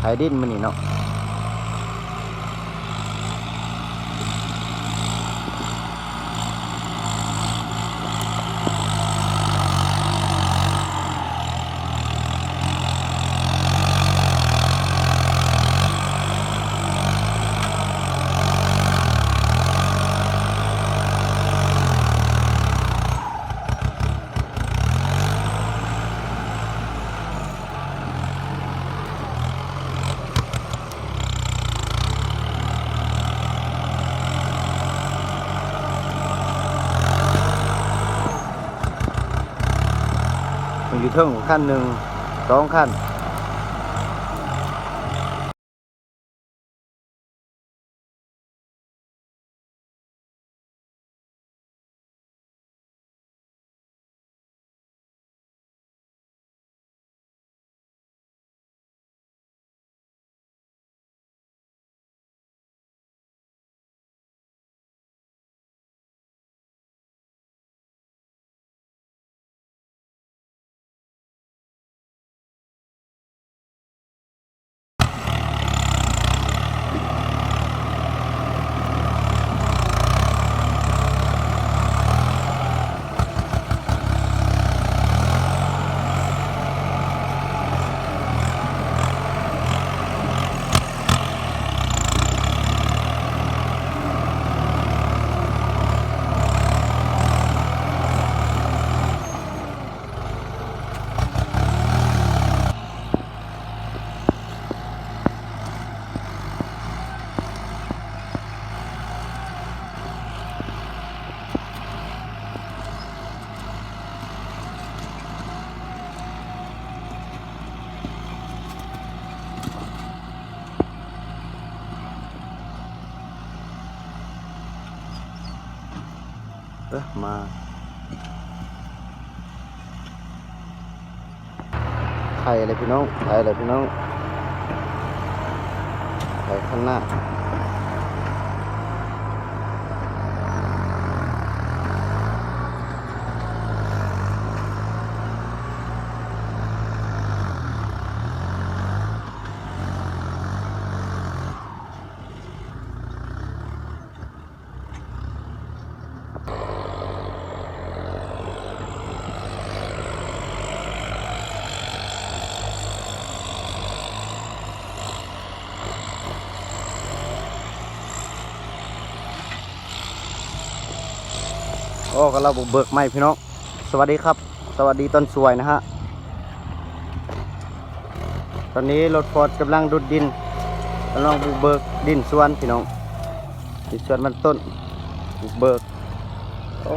ไถดินมันนี่เนาะมันอยู่เทิงขั้นหนึ่ง2 ขั้นมาไถอะไรพี่น้องไถอะไรพี่น้องไถข้างหน้าโอ้ก็เราบุกเบิกใหม่พี่น้องสวัสดีครับสวัสดีต้นสวยนะฮะตอนนี้รถฟอร์ดกำลังดุดดินกำลังบุกเบิกดินสวนพี่น้องดินสวนมันต้นบุกเบิกโอ้